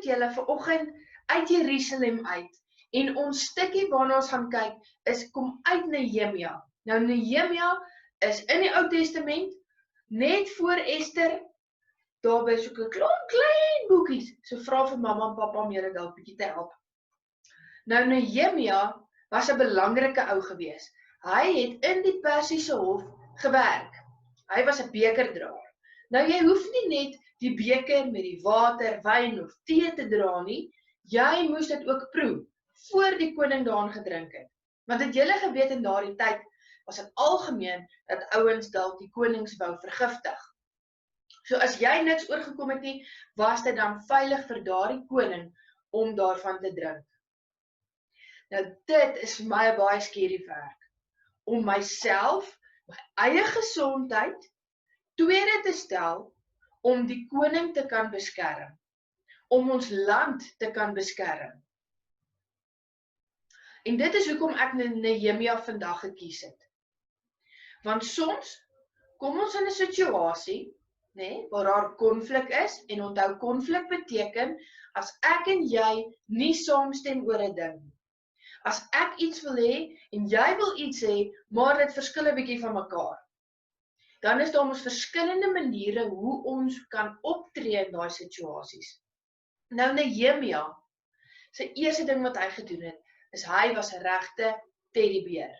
julle vanoggend uit Jerusalem uit. En ons stukkie waarna ons gaan kyk, kom uit Nehemia. Nou Nehemia is in die Ou Testament, net voor Ester, daar by so 'n klomp klein boekies. So vra vir mamma en pappa om julle dalk bietjie te help. Nou Nehemia was 'n belangrike ou gewees. Hy het in die Persiese hof gewerk. Hy was 'n bekerdraer. Nou jy hoef nie net die beker met die water, wyn of tee te dra nie, jy moes dit ook proe, voor die koning daaraan gedrink het. Want het julle geweet in daardie tyd, was dit algemeen, dat ouens dalk die konings wou vergiftig. So as jy niks oorgekom het nie, was dit dan veilig vir daardie koning, om daarvan te drink. Nou dit is vir my 'n baie skerry werk, om myself, my eie gesondheid, tweede te stel, om die koning te kan beskerm, om ons land te kan beskerm. En dit is hoekom ek Nehemia vandag gekies het. Want soms kom ons in 'n situasie, waar daar konflik is, en onthou konflik beteken, as ek en jy nie saamstem oor 'n ding nie. As ek iets wil hê, en jy wil iets hê, maar dit verskil 'n bietjie van mekaar, dan is daar ons verskillende maniere hoe ons kan optree in daai situasies. Nou Nehemia, sy eerste ding wat hy gedoen het, is hy was 'n regte teddybeer.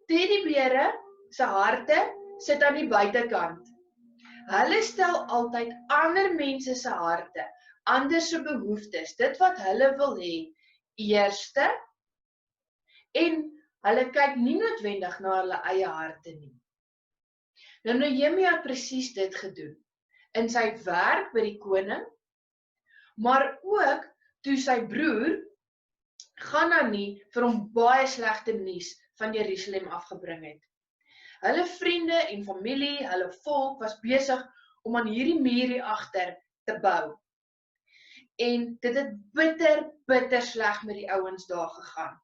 Teddybere se harte sit aan die buitekant. Hulle stel altyd ander mense se harte, ander se behoeftes, dit wat hulle wil hê, eerste, en hulle kyk nie noodwendig na hulle eie harte nie. Nou Nehemia het presies dit gedoen, in sy werk by die koning, maar ook toe sy broer, Hanani, vir hom baie slegte nuus van Jerusalem afgebring het. Hulle vriende en familie, hulle volk was besig om aan hierdie muur hier agter te bou. En dit het bitter sleg met die ouens daar gegaan.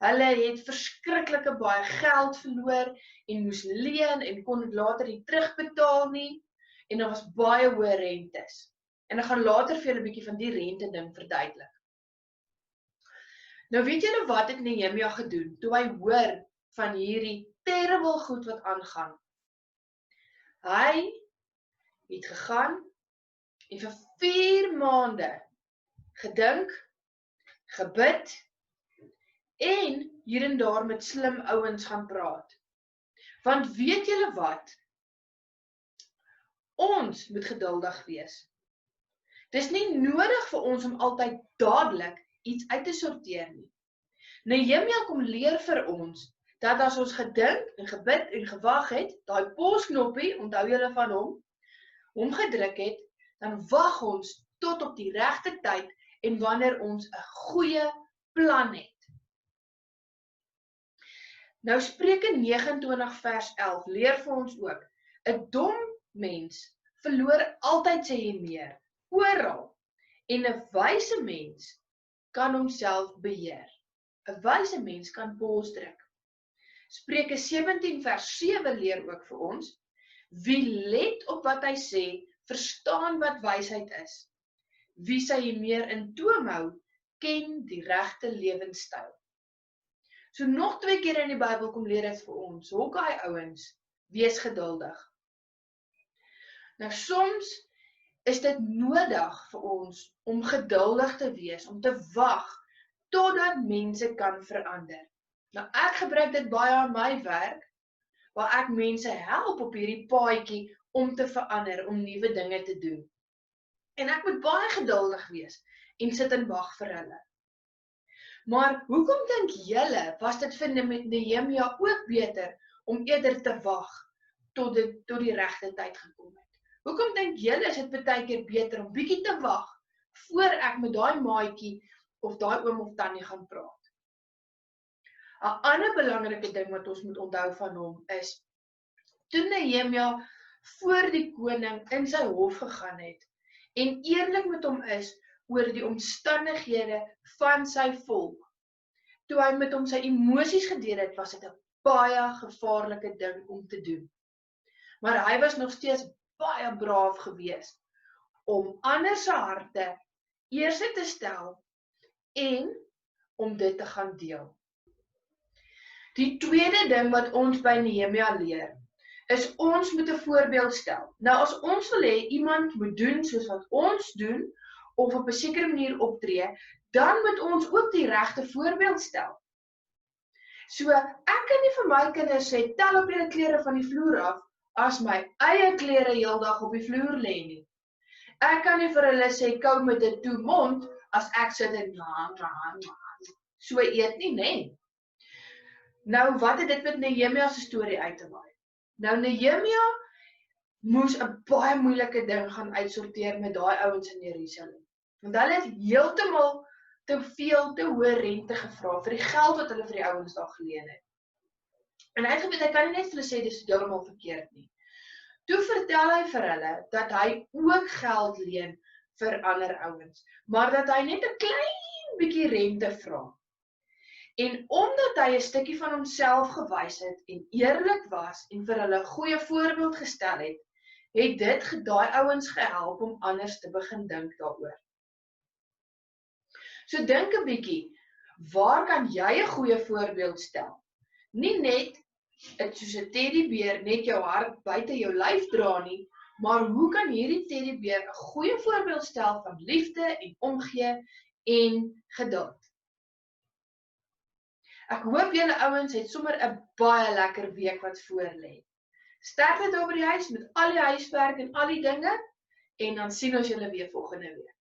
Hulle het verskriklike baie geld verloor en moes leen en kon dit later nie terugbetaal nie, en daar was baie hoë rentes. En ek gaan later vir julle 'n bietjie van die rente ding verduidelik. Nou weet julle wat het Nehemia gedoen toe hy hoor van hierdie terrible goed wat aangaan? Hy het gegaan en vir 4 maande gedink, gebid en hier en daar met slim ouens gaan praat. Want weet julle wat? Ons moet geduldig wees. Dis nie nodig vir ons om altyd dadelik iets uit te sorteer nie. Nehemia kom leer vir ons dat as ons gedink en gebid en gewag het, daai pausknoppie, onthou julle van hom gedruk het, dan wag ons tot op die regte tyd en wanneer ons 'n goeie plan het. Nou Spreuke 29 vers 11 leer vir ons ook, 'n dom mens verloor altyd sy meer, oral, en 'n wyse mens kan homself beheer. 'n Wyse mens kan pos druk. Spreuke 17 vers 7 leer ook vir ons, wie let op wat hy sê, verstaan wat wysheid is. Wie sy meer in toom hou, ken die regte lewenstyl. So nog 2 keer in die Bybel kom leer dit vir ons, Hawkeye ouens, wees geduldig. Nou soms is dit nodig vir ons om geduldig te wees, om te wag, totdat mense kan verander. Nou ek gebruik dit baie aan my werk, waar ek mense help op hierdie paadjie om te verander, om nuwe dinge te doen. En ek moet baie geduldig wees en sit en wag vir hulle. Maar hoekom dink julle was dit vir Nehemia ook beter om eerder te wag tot die regte tyd gekom het? Hoekom dink julle is dit baie keer beter om bietjie te wag voor ek met daai maatjie of daai oom of tannie gaan praat? 'n Ander belangrike ding wat ons moet onthou van hom is, toe Nehemia voor die koning in sy hof gegaan het en eerlik met hom is oor die omstandighede van sy volk, toe hy met hom sy emosies gedeel het, was dit 'n baie gevaarlike ding om te doen. Maar hy was nog steeds baie braaf gewees om ander se harte eers te stel en om dit te gaan deel. Die tweede ding wat ons by Nehemia leer, is ons moet 'n voorbeeld stel. Nou as ons wil hê iemand moet doen soos wat ons doen, of op 'n sekere manier optree, dan moet ons ook die regte voorbeeld stel. So, ek kan nie vir my kinders sê, tel op julle klere van die vloer af, as my eie klere heeldag op die vloer lê nie. Ek kan nie vir hulle sê, kou met 'n toe mond, as ek sit en so eet nie, nee. Nou, wat het dit met Nehemia se storie uit te waai? Nou, Nehemia moes 'n baie moeilike ding gaan uitsorteer met daai ouens in Jerusalem. Want hulle het heeltemal te hoë rente gevra vir die geld wat hulle vir die ouens daar geleen het. En hy het geweet, hy kan nie net vir hulle sê, dis heeltemal verkeerd nie. Toe vertel hy vir hulle, dat hy ook geld leen vir ander ouens, maar dat hy net 'n klein bietjie rente vra. En omdat hy 'n stukkie van homself gewys het, en eerlik was, en vir hulle 'n goeie voorbeeld gestel het, het dit daai ouens gehelp om anders te begin dink daaroor. So dink 'n bietjie, waar kan jy 'n goeie voorbeeld stel? Nie net soos 'n teddybeer net jou hart buite jou lyf dra nie, maar hoe kan hierdie teddybeer 'n goeie voorbeeld stel van liefde en omgee en geduld? Ek hoop julle ouens het sommer 'n baie lekker week wat voor lê. Sterkte daar by die huis met al die huiswerk en al die dinge, en dan sien ons julle weer volgende week.